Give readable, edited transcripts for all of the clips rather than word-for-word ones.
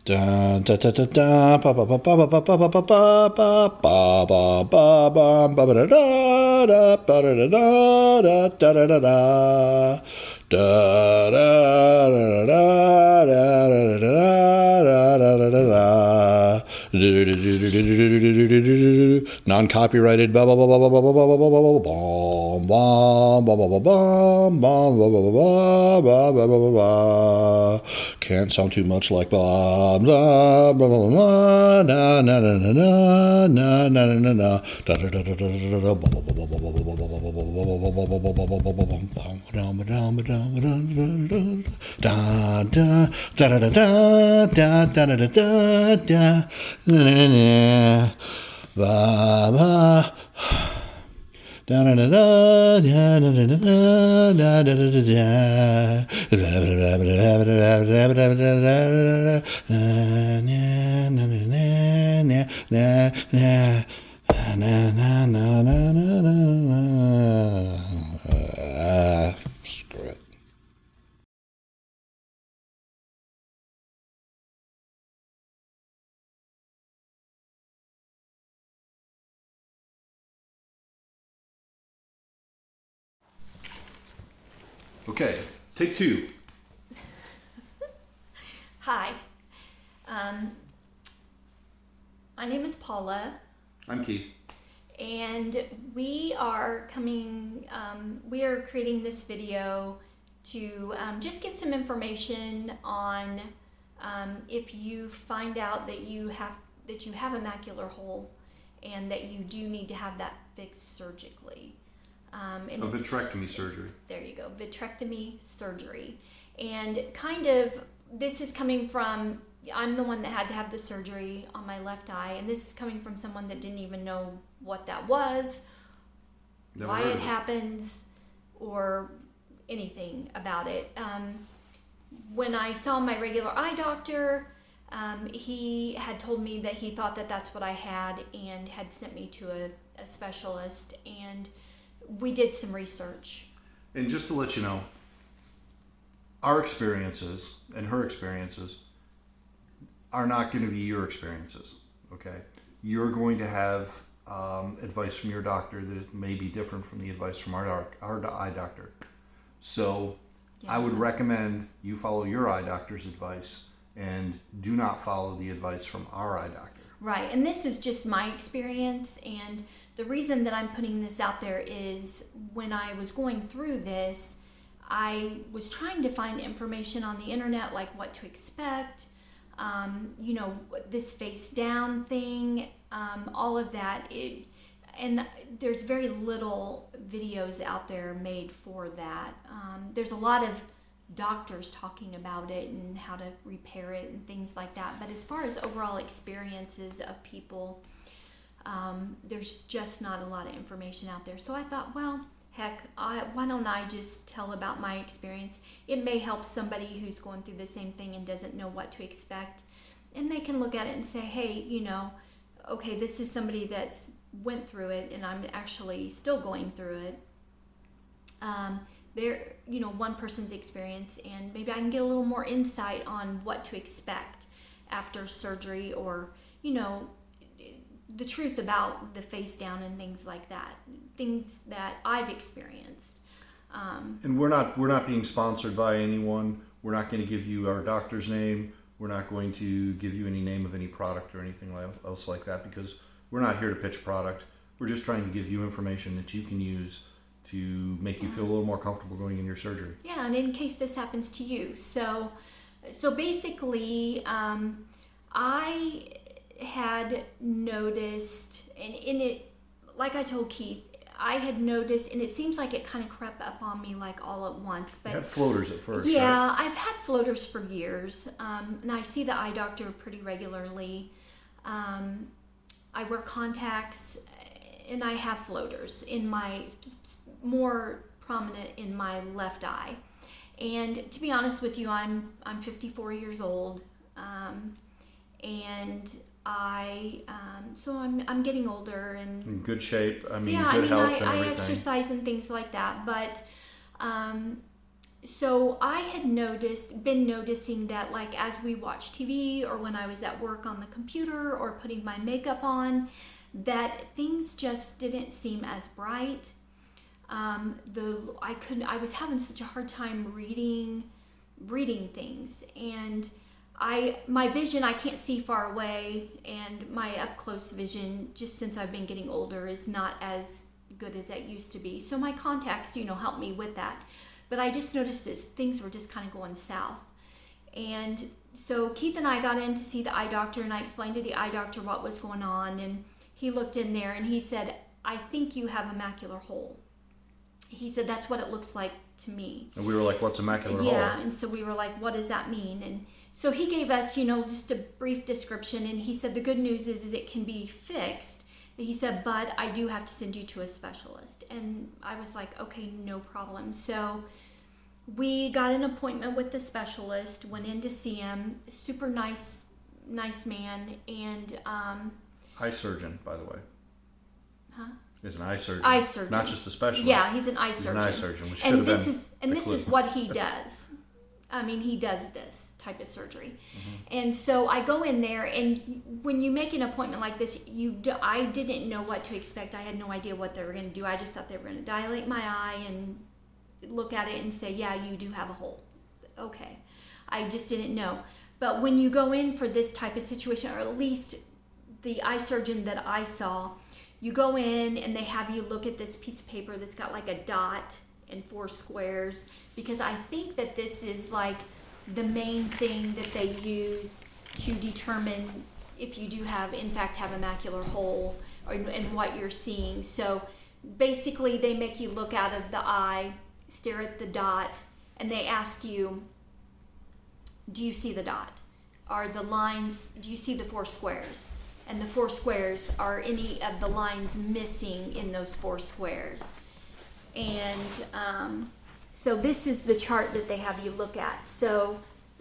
Da da da da da ba ba ba ba ba ba ba ba ba ba ba ba ba ba ba ba da da da ba da da da da da da da da da da da da da da non-copyrighted ba ba ba ba ba ba ba ba ba ba ba ba ba ba ba ba ba ba. Can't sound too much like blah blah blah blah blah na na na na na na na na na da da da da da da da da da da da da da da da da da da. Screw it. Okay, take two. Hi, my name is Paula, I'm Keith. and we are creating this video to just give some information on if you find out that you have a macular hole and that you do need to have that fixed surgically. A vitrectomy surgery. There you go, vitrectomy surgery. And kind of, this is coming from, I'm the one that had to have the surgery on my left eye, and this is coming from someone that didn't even know what that was, why it happens, or anything about it. When I saw my regular eye doctor, he had told me that he thought that that's what I had and had sent me to a specialist, and we did some research. And just to let you know, our experiences and her experiences are not going to be your experiences, okay? You're going to have advice from your doctor that may be different from the advice from our eye doctor. So I would recommend you follow your eye doctor's advice and do not follow the advice from our eye doctor. Right, and this is just my experience, and the reason that I'm putting this out there is when I was going through this, I was trying to find information on the internet, like what to expect, this face down thing, all of that. And there's very little videos out there made for that. There's a lot of doctors talking about it and how to repair it and things like that. But as far as overall experiences of people, there's just not a lot of information out there. So I thought, well, heck, why don't I just tell about my experience? It may help somebody who's going through the same thing and doesn't know what to expect. And they can look at it and say, hey, okay, this is somebody that's went through it and I'm actually still going through it. One person's experience, and maybe I can get a little more insight on what to expect after surgery, or, the truth about the face down and things like that, things that I've experienced. And we're not being sponsored by anyone. We're not going to give you our doctor's name. We're not going to give you any name of any product or anything else like that, because we're not here to pitch a product. We're just trying to give you information that you can use to make you feel a little more comfortable going in your surgery. Yeah, and in case this happens to you. So basically, I had noticed, and in it, like I told Keith, I had noticed, and it seems like it kind of crept up on me like all at once. But you had floaters at first, yeah, right? I've had floaters for years, and I see the eye doctor pretty regularly. I wear contacts, and I have floaters in my, more prominent in my left eye. And to be honest with you, I'm 54 years old, and so I'm getting older and in good shape. Good health and everything. I exercise and things like that. But so I had been noticing that, like, as we watch TV or when I was at work on the computer or putting my makeup on, that things just didn't seem as bright. I was having such a hard time reading things, and my vision, I can't see far away, and my up close vision, just since I've been getting older, is not as good as it used to be. So my contacts, help me with that. But I just noticed that things were just kind of going south. And so Keith and I got in to see the eye doctor, and I explained to the eye doctor what was going on, and he looked in there and he said, "I think you have a macular hole." He said, "That's what it looks like to me." And we were like, "What's a macular hole?" Yeah, and so we were like, "What does that mean?" And so he gave us, just a brief description, and he said, "The good news is it can be fixed." He said, "But I do have to send you to a specialist." And I was like, "Okay, no problem." So we got an appointment with the specialist, went in to see him. Super nice man, and eye surgeon, by the way. Huh? He's an eye surgeon. Eye surgeon. Not just a specialist. Yeah, he's an eye surgeon. He's an eye surgeon, which should have been. This is what he does. I mean, he does this type of surgery. Mm-hmm. And so I go in there, and when you make an appointment like this, I didn't know what to expect. I had no idea what they were going to do. I just thought they were going to dilate my eye and look at it and say, "Yeah, you do have a hole." Okay. I just didn't know. But when you go in for this type of situation, or at least the eye surgeon that I saw, you go in and they have you look at this piece of paper that's got like a dot and 4 squares, because I think that this is like the main thing that they use to determine if you do in fact have a macular hole, and what you're seeing. So basically they make you look out of the eye, stare at the dot, and they ask you, "Do you see the dot? Are the lines, do you see the 4 squares? And the 4 squares, are any of the lines missing in those 4 squares?" And so this is the chart that they have you look at. So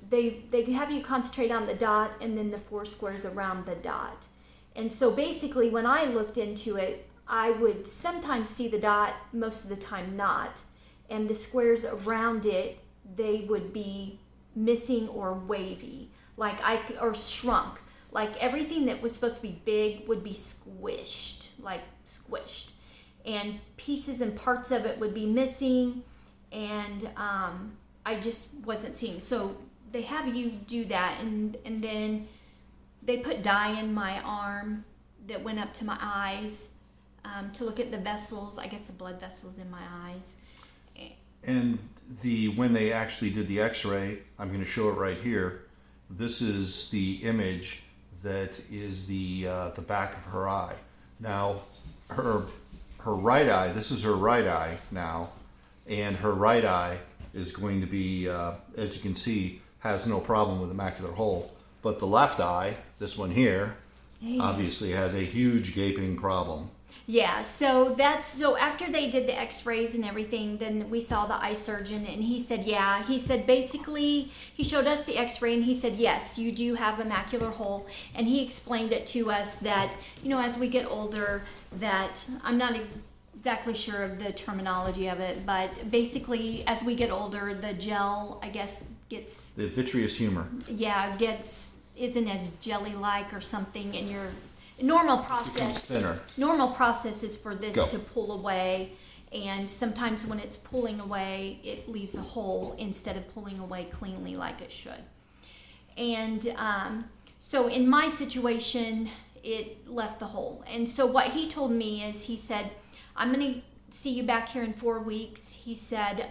they have you concentrate on the dot and then the 4 squares around the dot. And so basically when I looked into it, I would sometimes see the dot, most of the time not. And the squares around it, they would be missing or wavy, or shrunk. Like everything that was supposed to be big would be squished. And pieces and parts of it would be missing, and I just wasn't seeing. So they have you do that, and then they put dye in my arm that went up to my eyes to look at the vessels, I guess the blood vessels in my eyes. And when they actually did the x-ray, I'm going to show it right here. This is the image that is the back of her eye. Now, her right eye, this is her right eye now, and her right eye is going to be, as you can see, has no problem with a macular hole. But the left eye, this one here, obviously has a huge gaping problem. Yeah, so after they did the x-rays and everything, then we saw the eye surgeon, and he said basically, he showed us the x-ray, and he said, "Yes, you do have a macular hole." And he explained it to us that, as we get older, that I'm not exactly sure of the terminology of it, but basically as we get older, the gel, I guess, gets... The vitreous humor. Yeah, isn't as jelly-like or something, and your normal process... Thinner. Normal process is for this to pull away, and sometimes when it's pulling away, it leaves a hole instead of pulling away cleanly like it should. And so in my situation, it left the hole. And so what he told me is, he said, "I'm going to see you back here in 4 weeks." He said,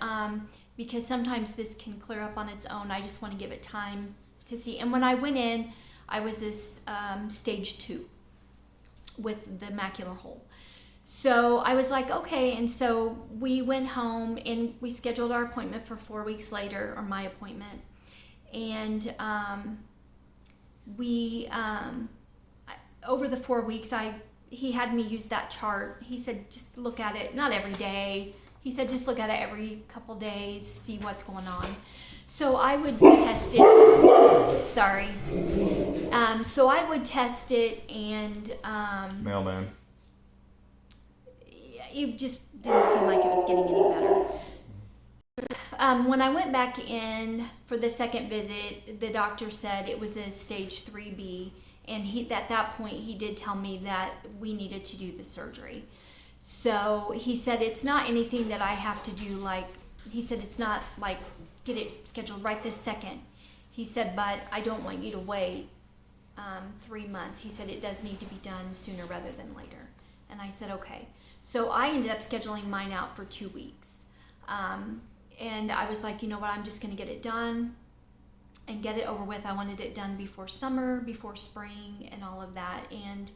because sometimes this can clear up on its own. I just want to give it time to see. And when I went in, I was this stage 2 with the macular hole. So I was like, okay. And so we went home and we scheduled our appointment for 4 weeks later, or my appointment. And over the 4 weeks, he had me use that chart. He said, just look at it, not every day. He said, just look at it every couple days, see what's going on. So I would test it. Sorry. So I would test it, and Mailman. it just didn't seem like it was getting any better. when I went back in for the second visit, the doctor said it was a stage 3B, and at that point he did tell me that we needed to do the surgery. So he said it's not anything that I have to do, like, he said it's not like get it scheduled right this second. He said, but I don't want you to wait 3 months. He said it does need to be done sooner rather than later. And I said, okay. So I ended up scheduling mine out for 2 weeks. And I was like, you know what, I'm just going to get it done and get it over with. I wanted it done before summer, before spring, and all of that. And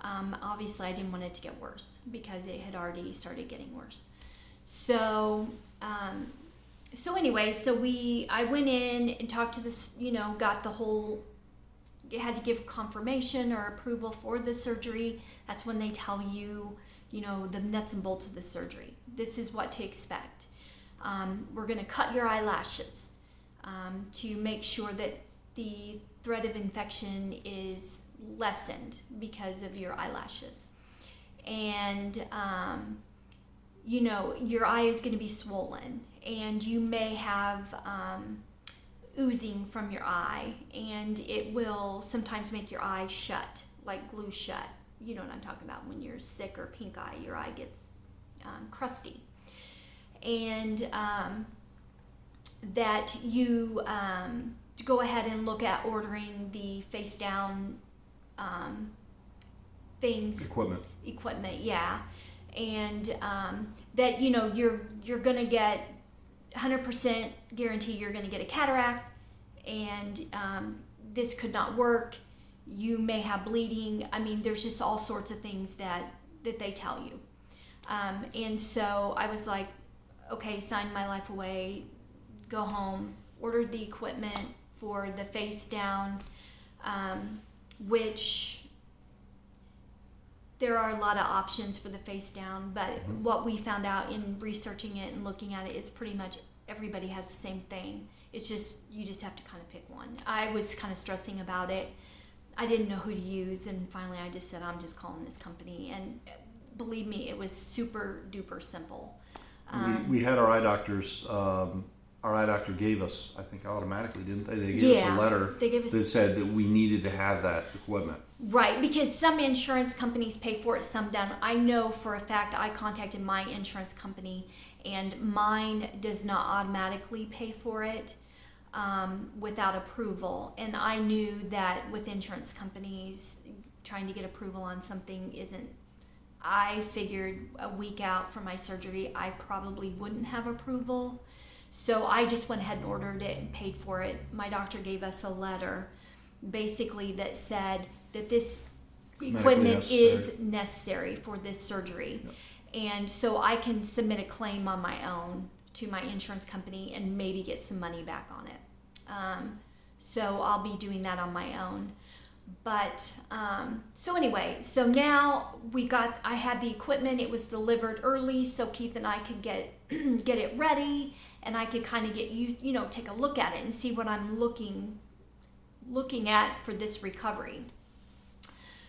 obviously I didn't want it to get worse because it had already started getting worse. So anyway, I went in and talked to this, got the whole, had to give confirmation or approval for the surgery. That's when they tell you, the nuts and bolts of the surgery. This is what to expect. We're going to cut your eyelashes to make sure that the threat of infection is lessened because of your eyelashes. And, your eye is going to be swollen, and you may have oozing from your eye, and it will sometimes make your eye shut, like glue shut. You know what I'm talking about. When you're sick or pink eye, your eye gets crusty. And that you go ahead and look at ordering the face down things. Equipment, yeah. And that, you're going to get 100% guarantee you're going to get a cataract, and this could not work. You may have bleeding. I mean, there's just all sorts of things that they tell you. And so I was like, okay, sign my life away, go home, ordered the equipment for the face down, which there are a lot of options for the face down, but what we found out in researching it and looking at it is pretty much everybody has the same thing. It's just, you just have to kind of pick one. I was kind of stressing about it. I didn't know who to use, and finally I just said, I'm just calling this company. And believe me, it was super duper simple. We had our eye doctors, our eye doctor gave us, I think automatically, didn't they? They gave us a letter that said that we needed to have that equipment. Right, because some insurance companies pay for it, some don't. I know for a fact I contacted my insurance company, and mine does not automatically pay for it without approval. And I knew that with insurance companies, trying to get approval on something isn't, I figured a week out from my surgery, I probably wouldn't have approval. So I just went ahead and ordered it and paid for it. My doctor gave us a letter basically that said that this equipment is necessary for this surgery. Yep. And so I can submit a claim on my own to my insurance company and maybe get some money back on it. So I'll be doing that on my own. But so anyway, so now I had the equipment. It was delivered early, so Keith and I could get it ready, and I could kind of get used, take a look at it and see what I'm looking at for this recovery.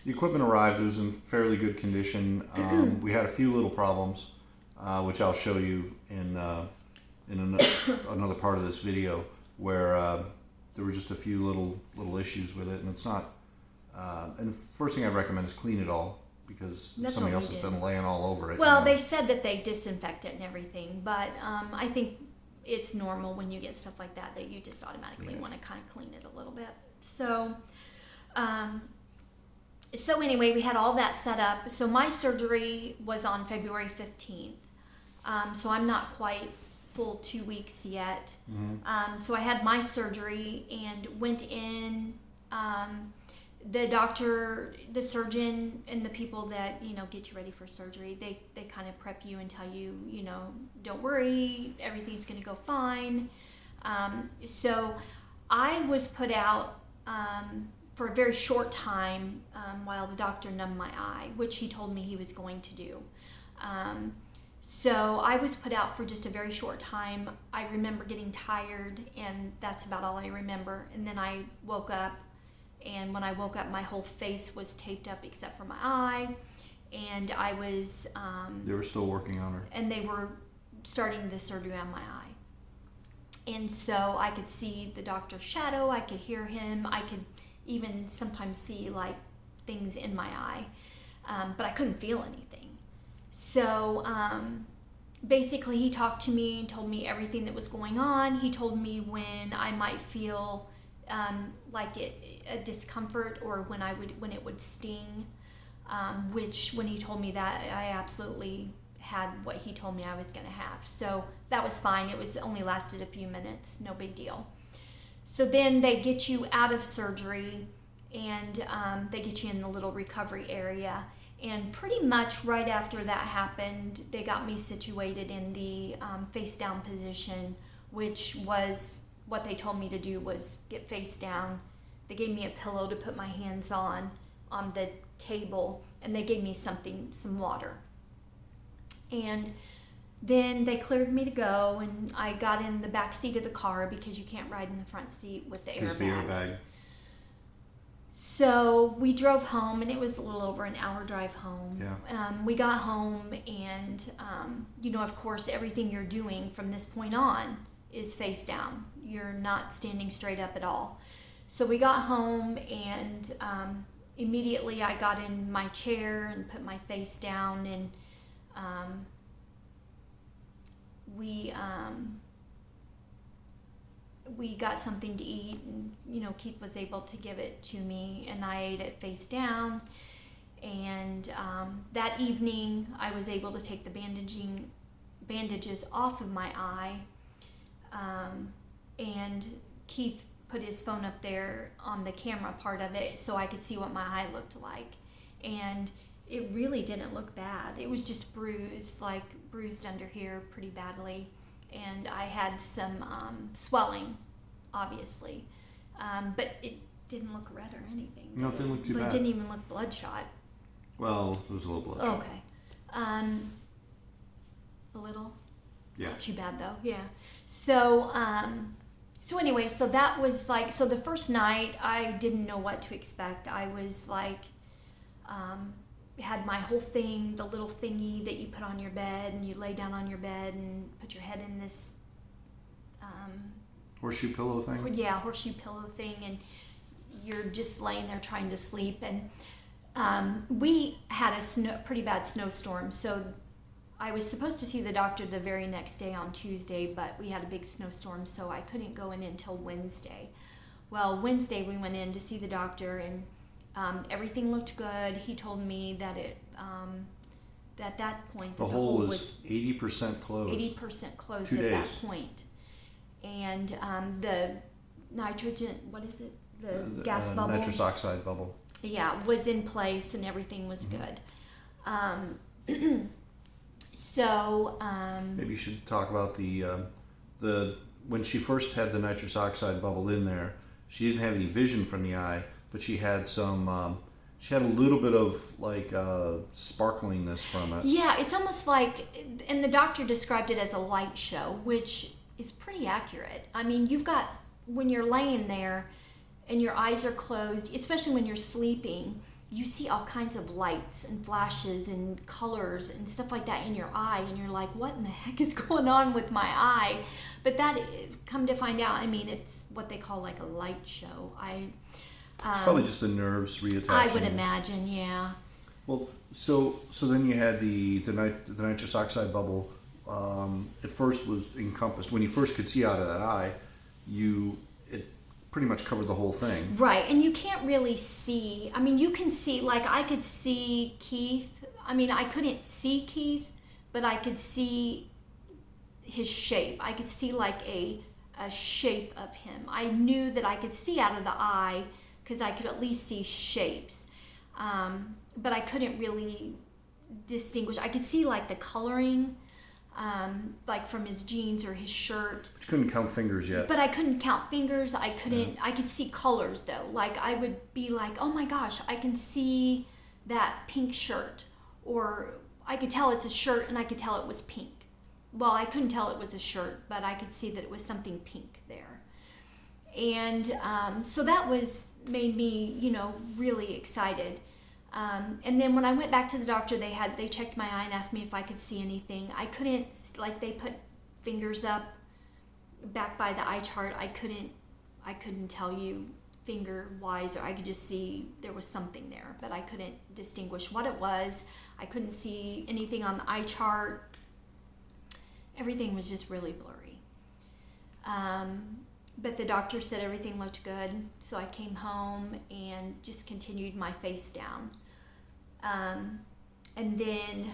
The equipment arrived. It was in fairly good condition. We had a few little problems, which I'll show you in another part of this video, where there were just a few little issues with it, and it's not. And the first thing I'd recommend is clean it all, because somebody else has been laying all over it. Well, they said that they disinfect it and everything, but I think it's normal when you get stuff like that you just automatically want to kind of clean it a little bit. So anyway, we had all that set up. So my surgery was on February 15th. So I'm not quite full 2 weeks yet. Mm-hmm. So I had my surgery and went in. The doctor, the surgeon, and the people that, get you ready for surgery, they kind of prep you and tell you, don't worry, everything's going to go fine. So I was put out for a very short time while the doctor numbed my eye, which he told me he was going to do. So I was put out for just a very short time. I remember getting tired, and that's about all I remember. And then I woke up. And when I woke up, my whole face was taped up except for my eye. And I was... they were still working on her. And they were starting the surgery on my eye. And so I could see the doctor's shadow, I could hear him, I could even sometimes see like things in my eye, but I couldn't feel anything. So basically he talked to me and told me everything that was going on. He told me when I might feel like a discomfort, or when it would sting, which when he told me that, I absolutely had what he told me I was going to have. So that was fine. It was only lasted a few minutes, no big deal. So then they get you out of surgery, and they get you in the little recovery area. And pretty much right after that happened, they got me situated in the face down position, which was what they told me to do, was get face down. They gave me a pillow to put my hands on the table, and they gave me some water. And then they cleared me to go, and I got in the back seat of the car because you can't ride in the front seat with the airbags. So we drove home, and it was a little over an hour drive home. Yeah. We got home, and of course, everything you're doing from this point on is face down. You're not standing straight up at all. So we got home, and immediately I got in my chair and put my face down, and we got something to eat, and Keith was able to give it to me, and I ate it face down. And that evening I was able to take the bandages off of my eye, and Keith put his phone up there on the camera part of it so I could see what my eye looked like. And it really didn't look bad. It was just bruised under here pretty badly. And I had some swelling, obviously. But it didn't look red or anything. No, it didn't look too bad. But it didn't even look bloodshot. Well, it was a little bloodshot. Okay. A little? Yeah. Not too bad, though. Yeah. So anyway, so that was so the first night I didn't know what to expect. I was had my whole thing, the little thingy that you put on your bed, and you lay down on your bed and put your head in this horseshoe pillow thing? Yeah, horseshoe pillow thing, and you're just laying there trying to sleep. And we had a pretty bad snowstorm, so I was supposed to see the doctor the very next day on Tuesday, but we had a big snowstorm, so I couldn't go in until Wednesday. Well, Wednesday we went in to see the doctor, and everything looked good. He told me that at that point the hole was 80% closed. 80% closed 2 at days. that point. And the nitrogen, what is it? The gas bubble. Nitrous oxide bubble. Yeah, was in place, and everything was good. So maybe you should talk about the when she first had the nitrous oxide bubble in there, she didn't have any vision from the eye, but she had some she had a little bit of sparklingness from it. Yeah, it's almost like, and the doctor described it as a light show, which is pretty accurate. I mean, you've got, when you're laying there and your eyes are closed, especially when you're sleeping, you see all kinds of lights and flashes and colors and stuff like that in your eye, and you're like, what in the heck is going on with my eye? But that, come to find out, I mean, it's what they call like a light show. It's probably just the nerves reattaching. I would imagine, yeah. Well, so then you had the nitrous oxide bubble. At first was encompassed, when you first could see out of that eye, it pretty much covered the whole thing. Right, and you can't really see. I mean, you can see, like I could see Keith. I mean, I couldn't see Keith, but I could see his shape. I could see like a shape of him. I knew that I could see out of the eye because I could at least see shapes. But I couldn't really distinguish. I could see like the coloring, like from his jeans or his shirt. But you couldn't count fingers yet. But I couldn't count fingers. I couldn't. I could see colors though. Like I would be like, oh my gosh, I can see that pink shirt, or I could tell it's a shirt and I could tell it was pink. Well, I couldn't tell it was a shirt, but I could see that it was something pink there. And so that made me, really excited. And then when I went back to the doctor, they checked my eye and asked me if I could see anything. I couldn't, like they put fingers up back by the eye chart, I couldn't tell you finger wise, or I could just see there was something there, but I couldn't distinguish what it was. I couldn't see anything on the eye chart. Everything was just really blurry. But the doctor said everything looked good, so I came home and just continued my face down. And then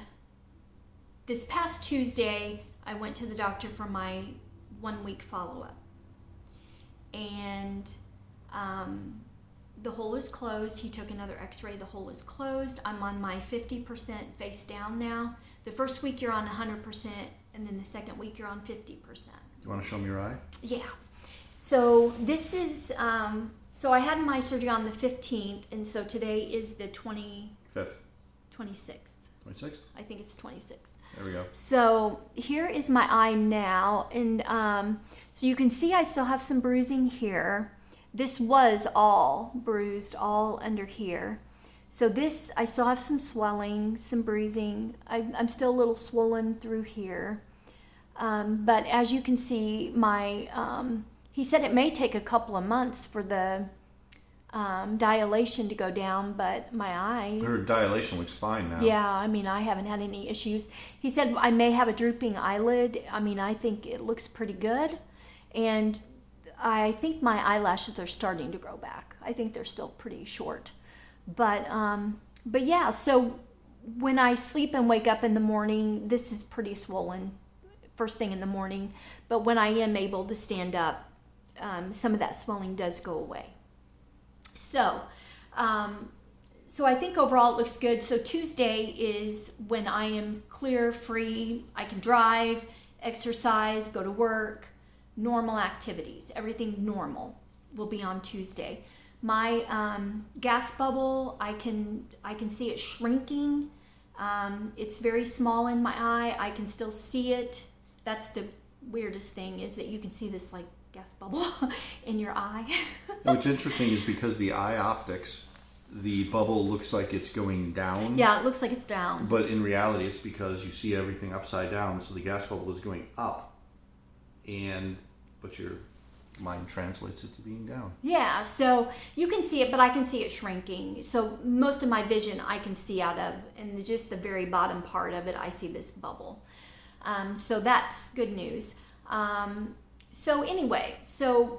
this past Tuesday, I went to the doctor for my 1-week follow-up. And the hole is closed. He took another x-ray. The hole is closed. I'm on my 50% face down now. The first week you're on 100%, and then the second week you're on 50%. You want to show me your eye? Yeah. So this is, so I had my surgery on the 15th, and so today is the 5th. 26th. 26th? I think it's 26th. There we go. So here is my eye now, and so you can see I still have some bruising here. This was all bruised, all under here. So this, I still have some swelling, some bruising. I'm still a little swollen through here. But as you can see, he said it may take a couple of months for the dilation to go down, but my eye... Her dilation looks fine now. Yeah, I mean, I haven't had any issues. He said I may have a drooping eyelid. I mean, I think it looks pretty good. And I think my eyelashes are starting to grow back. I think they're still pretty short. But yeah, so when I sleep and wake up in the morning, this is pretty swollen first thing in the morning. But when I am able to stand up, some of that swelling does go away. So I think overall it looks good. So Tuesday is when I am clear, free, I can drive, exercise, go to work, normal activities. Everything normal will be on Tuesday. My gas bubble, I can see it shrinking. It's very small in my eye. I can still see it. That's the weirdest thing, is that you can see this like gas bubble in your eye. What's interesting is because the eye optics, the bubble looks like it's going down. Yeah, it looks like it's down. But in reality, it's because you see everything upside down, so the gas bubble is going up, but your mind translates it to being down. Yeah, so you can see it, but I can see it shrinking. So most of my vision I can see out of, and just the very bottom part of it, I see this bubble. So that's good news. So anyway, so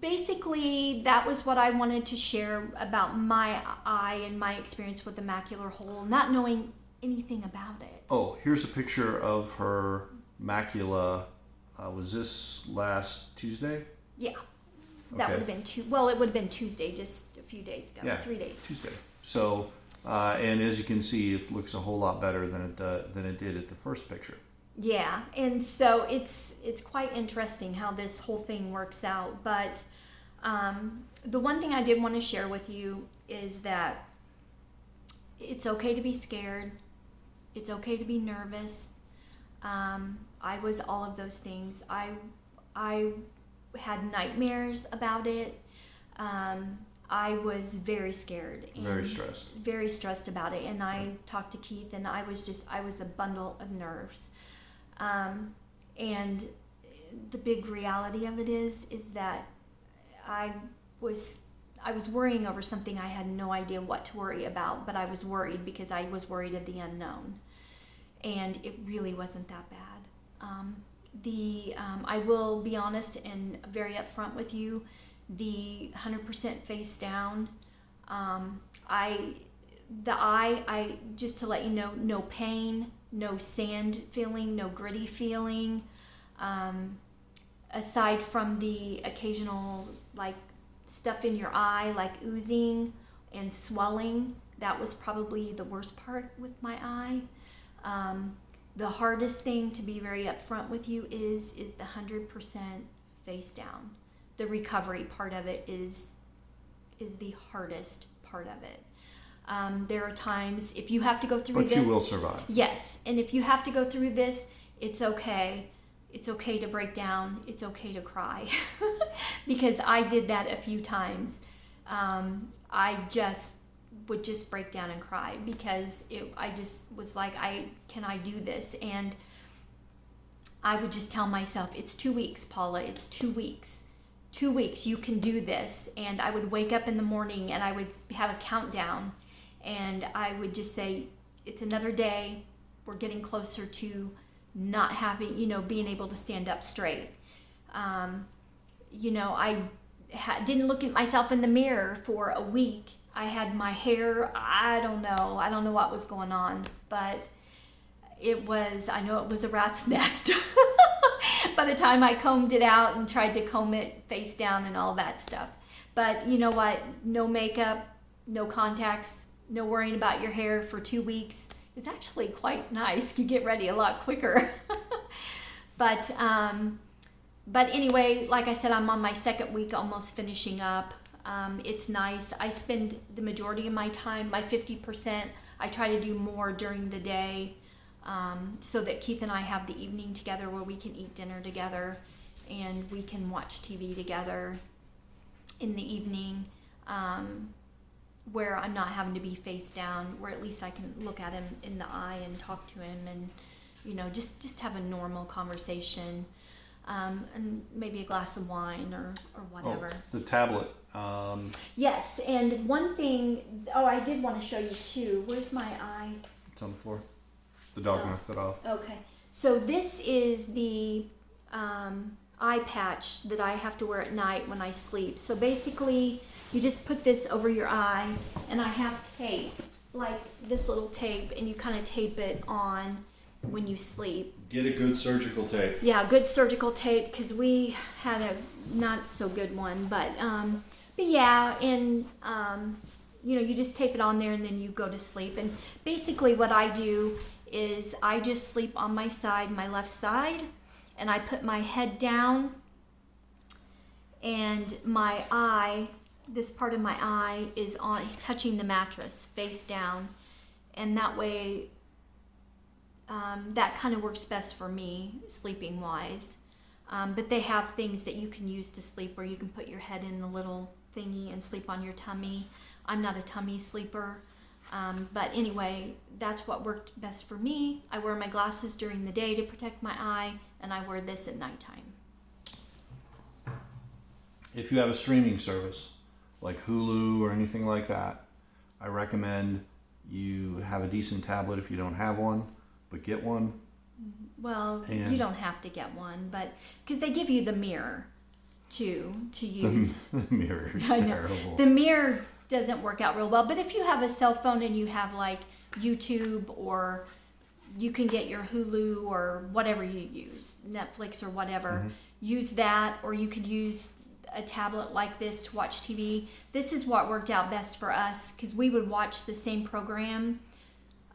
basically that was what I wanted to share about my eye and my experience with the macular hole, not knowing anything about it. Oh, here's a picture of her macula. Was this last Tuesday? Yeah. That would have been it would have been Tuesday, just a few days ago. Yeah, 3 days. Tuesday. So, and as you can see, it looks a whole lot better than it did at the first picture. Yeah, and so it's quite interesting how this whole thing works out. But the one thing I did want to share with you is that it's okay to be scared. It's okay to be nervous. I was all of those things. I had nightmares about it. I was very scared. And very stressed. Very stressed about it. And I talked to Keith, and I was a bundle of nerves. And the big reality of it is that I was worrying over something I had no idea what to worry about, but I was worried because I was worried of the unknown. And it really wasn't that bad. I will be honest and very upfront with you, the 100% face down, just to let you know, no pain, no sand feeling, no gritty feeling, aside from the occasional like stuff in your eye, like oozing and swelling. That was probably the worst part with my eye. The hardest thing, to be very upfront with you, is the 100% face down. The recovery part of it is the hardest part of it. There are times, if you have to go through this... But you will survive. Yes, and if you have to go through this, it's okay. It's okay to break down. It's okay to cry. Because I did that a few times. I would just break down and cry because I just was like, can I do this? And I would just tell myself, it's 2 weeks, Paula, it's 2 weeks. 2 weeks, you can do this. And I would wake up in the morning and I would have a countdown. And I would just say, it's another day. We're getting closer to not having, being able to stand up straight. I didn't look at myself in the mirror for a week. I had my hair, I don't know what was going on, but I know it was a rat's nest. By the time I combed it out and tried to comb it face down and all that stuff. But you know what? No makeup, no contacts, no worrying about your hair for 2 weeks. It's actually quite nice. You get ready a lot quicker. But anyway, like I said, I'm on my second week, almost finishing up. It's nice. I spend the majority of my time, my 50%. I try to do more during the day, so that Keith and I have the evening together where we can eat dinner together and we can watch TV together in the evening, where I'm not having to be face down, where at least I can look at him in the eye and talk to him and, just have a normal conversation, and maybe a glass of wine or whatever. Oh, the tablet. Yes, and one thing, I did want to show you too. Where's my eye? It's on the floor. The dog knocked it off. Okay. So this is the eye patch that I have to wear at night when I sleep. So basically, you just put this over your eye, and I have tape, like this little tape, and you kind of tape it on when you sleep. Get a good surgical tape. Yeah, good surgical tape, because we had a not so good one, but yeah, and you just tape it on there, and then you go to sleep. And basically, what I do is I just sleep on my side, my left side, and I put my head down, and my eye, this part of my eye is on touching the mattress face down, and that way that kind of works best for me sleeping wise. But they have things that you can use to sleep where you can put your head in the little thingy and sleep on your tummy. I'm not a tummy sleeper. But anyway, that's what worked best for me. I wear my glasses during the day to protect my eye, and I wear this at nighttime. If you have a streaming service like Hulu or anything like that, I recommend you have a decent tablet if you don't have one, but get one. Well, you don't have to get one, but because they give you the mirror to use. The mirror is terrible. The mirror doesn't work out real well, but if you have a cell phone and you have like YouTube, or you can get your Hulu or whatever you use, Netflix or whatever, use that, or you could use a tablet like this to watch TV. This is what worked out best for us, because we would watch the same program.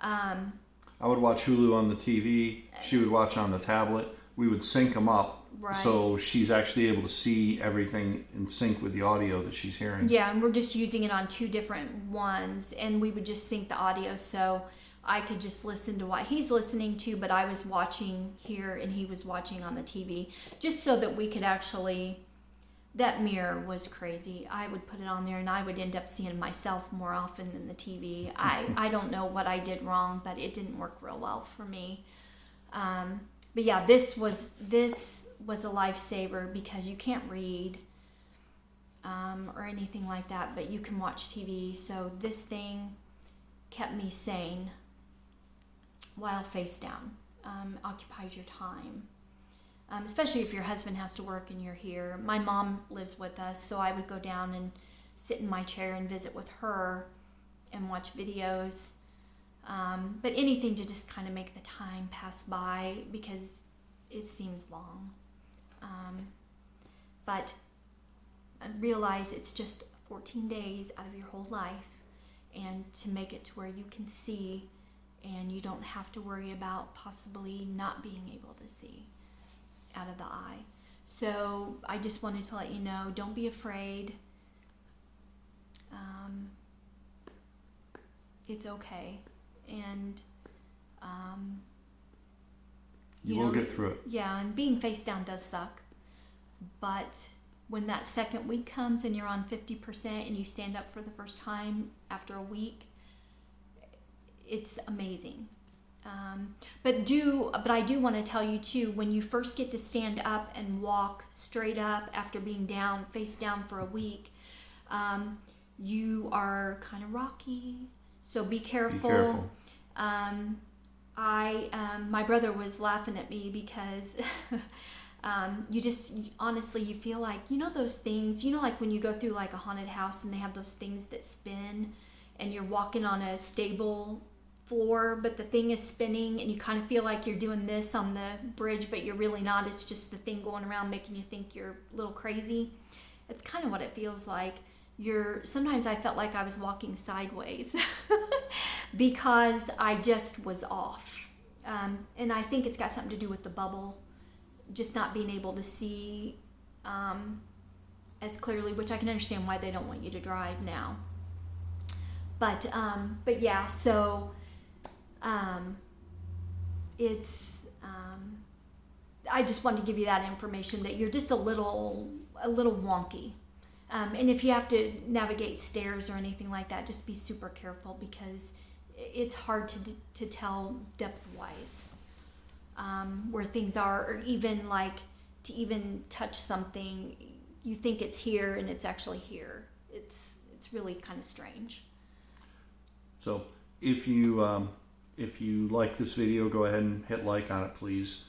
I would watch Hulu on the TV. She would watch on the tablet. We would sync them up, right, so she's actually able to see everything in sync with the audio that she's hearing. Yeah, and we're just using it on two different ones, and we would just sync the audio so I could just listen to what he's listening to, but I was watching here and he was watching on the TV, just so that we could actually. That mirror was crazy. I would put it on there and I would end up seeing myself more often than the TV. I don't know what I did wrong, but it didn't work real well for me. But yeah, this was a lifesaver, because you can't read or anything like that, but you can watch TV. So this thing kept me sane while face down. Occupies your time. Especially if your husband has to work and you're here. My mom lives with us, so I would go down and sit in my chair and visit with her and watch videos. But anything to just kind of make the time pass by, because it seems long. But I realize it's just 14 days out of your whole life, and to make it to where you can see and you don't have to worry about possibly not being able to see out of the eye. So I just wanted to let you know, don't be afraid. It's okay, and you will get through it. Yeah, and being face down does suck, but when that second week comes and you're on 50% and you stand up for the first time after a week, it's amazing. But I do want to tell you too, when you first get to stand up and walk straight up after being down, face down for a week, you are kind of rocky. So be careful. Be careful. My brother was laughing at me because honestly, you feel like, those things, like when you go through like a haunted house and they have those things that spin and you're walking on a stable floor, but the thing is spinning and you kind of feel like you're doing this on the bridge, but you're really not. It's just the thing going around making you think you're a little crazy. It's kind of what it feels like. Sometimes I felt like I was walking sideways because I just was off. And I think it's got something to do with the bubble, just not being able to see as clearly, which I can understand why they don't want you to drive now. But yeah, so it's I just wanted to give you that information that you're just a little wonky. And if you have to navigate stairs or anything like that, just be super careful because it's hard to tell depth-wise where things are, or even like to even touch something, you think it's here and it's actually here. It's really kind of strange. So if you like this video, go ahead and hit like on it, please.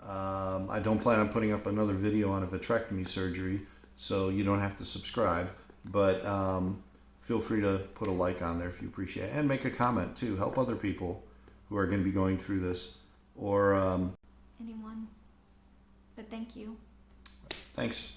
I don't plan on putting up another video on a vitrectomy surgery, so you don't have to subscribe, but feel free to put a like on there if you appreciate it, and make a comment too. Help other people who are going to be going through this, or anyone. But thank you. Thanks.